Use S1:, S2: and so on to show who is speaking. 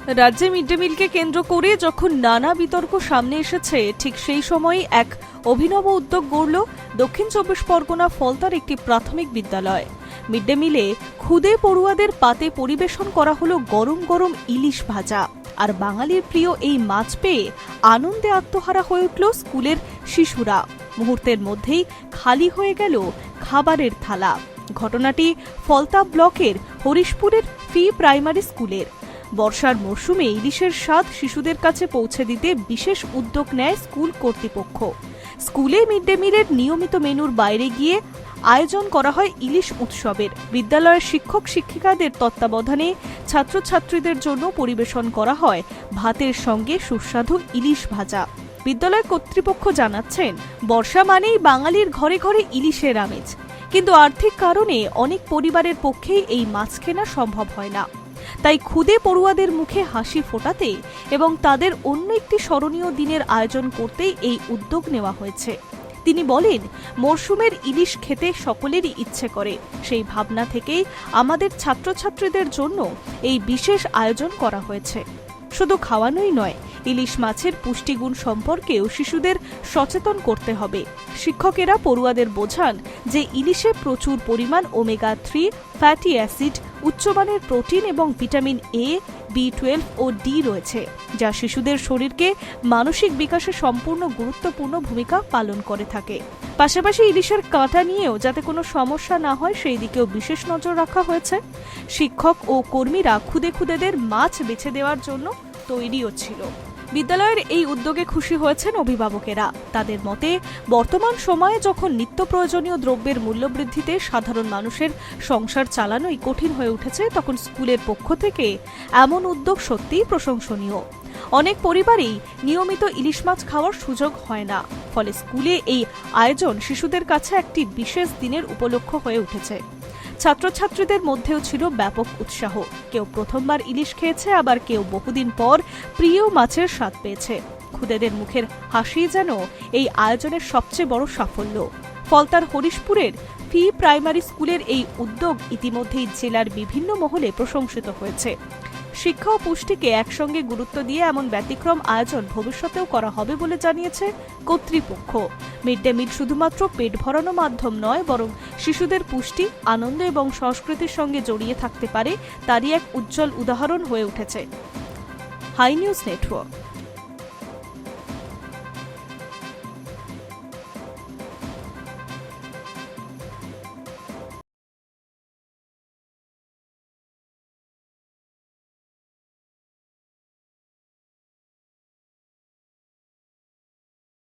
S1: রাজ্যে mid day মিলকে কেন্দ্র করে যখন নানা বিতর্ক সামনে এসেছে, ঠিক সেই সময়ই এক অভিনব উদ্যোগ গড়ল দক্ষিণ চব্বিশ পরগনা ফলতার একটি প্রাথমিক বিদ্যালয়। মিড ডে মিলে ক্ষুদে পড়ুয়াদের পাতে পরিবেশন করা হলো গরম গরম ইলিশ ভাজা। আর বাঙালির প্রিয় এই মাছ পেয়ে আনন্দে আত্মহারা হয়ে উঠল স্কুলের শিশুরা। মুহূর্তের মধ্যেই খালি হয়ে গেল খাবারের থালা। ঘটনাটি ফলতা ব্লকের হরিশপুরের ফি প্রাইমারি স্কুলের। বর্ষার মরশুমে ইলিশের স্বাদ শিশুদের কাছে পৌঁছে দিতে বিশেষ উদ্যোগ নেয় স্কুল কর্তৃপক্ষ। স্কুলে মিড ডে মিলের নিয়মিত মেনুর বাইরে গিয়ে আয়োজন করা হয় ইলিশ উৎসবের। বিদ্যালয়ের শিক্ষক শিক্ষিকাদের তত্ত্বাবধানে ছাত্রছাত্রীদের জন্য পরিবেশন করা হয় ভাতের সঙ্গে সুস্বাদু ইলিশ ভাজা। বিদ্যালয় কর্তৃপক্ষ জানাচ্ছেন, বর্ষা মানেই বাঙালির ঘরে ঘরে ইলিশের আমেজ, কিন্তু আর্থিক কারণে অনেক পরিবারের পক্ষেই এই মাছ কেনা সম্ভব হয় না। তাই ক্ষুদে পড়ুয়াদের মুখে হাসি ফোটাতে এবং তাদের অন্য একটি স্মরণীয় দিনের আয়োজন করতেই এই উদ্যোগ নেওয়া হয়েছে। তিনি বলেন, মরশুমের ইলিশ খেতে সকলেরই ইচ্ছে করে। সেই ভাবনা থেকেই আমাদের ছাত্রছাত্রীদের জন্য এই বিশেষ আয়োজন করা হয়েছে। শুধু খাওয়ানোই নয়, ইলিশ মাছের পুষ্টিগুণ সম্পর্কেও শিশুদের সচেতন করতে হবে। শিক্ষকেরা পড়ুয়াদের বোঝান যে ইলিশে প্রচুর পরিমাণ ওমেগা-3 ফ্যাটি অ্যাসিড, উচ্চমানের প্রোটিন এবং ভিটামিন এ, B12 ও ডি রয়েছে, যা শিশুদের শরীরকে মানসিক বিকাশে সম্পূর্ণ গুরুত্বপূর্ণ ভূমিকা পালন করে থাকে। পাশাপাশি ইলিশের কাঁটা নিয়েও যাতে কোনো সমস্যা না হয় সেই দিকেও বিশেষ নজর রাখা হয়েছে। শিক্ষক ও কর্মীরা ক্ষুদেদের মাছ বেছে দেওয়ার জন্য তৈরিও ছিল। বিদ্যালয়ের এই উদ্যোগে খুশি হয়েছেন অভিভাবকেরা। তাদের মতে, বর্তমান সময়ে যখন নিত্য প্রয়োজনীয় দ্রব্যের মূল্যবৃদ্ধিতে সাধারণ মানুষের সংসার চালানোই কঠিন হয়ে উঠেছে, তখন স্কুলের পক্ষ থেকে এমন উদ্যোগ সত্যিই প্রশংসনীয়। অনেক পরিবারেই নিয়মিত ইলিশ মাছ খাওয়ার সুযোগ হয় না, ফলে স্কুলে এই আয়োজন শিশুদের কাছে একটি বিশেষ দিনের উপলক্ষ হয়ে উঠেছে। ছাত্রছাত্রীদের মধ্যেও ছিল ব্যাপক উৎসাহ। কেউ প্রথমবার ইলিশ খেয়েছে, আবার কেউ বহুদিন পর প্রিয় মাছের স্বাদ পেয়েছে। ক্ষুদেদের মুখের হাসি যেন এই আয়োজনের সবচেয়ে বড় সাফল্য। ফলতার হরিশপুরের ফি প্রাইমারি স্কুলের এই উদ্যোগ ইতিমধ্যেই জেলার বিভিন্ন মহলে প্রশংসিত হয়েছে। শিক্ষা ও পুষ্টিকে একসঙ্গে গুরুত্ব দিয়ে এমন ব্যতিক্রম আয়োজন ভবিষ্যতেও করা হবে বলে জানিয়েছে কর্তৃপক্ষ। মিড ডে মিল শুধুমাত্র পেট ভরানো মাধ্যম নয়, বরং শিশুদের পুষ্টি, আনন্দ এবং সংস্কৃতির সঙ্গে জড়িয়ে থাকতে পারে, তারই এক উজ্জ্বল উদাহরণ হয়ে উঠেছে। Hi News network.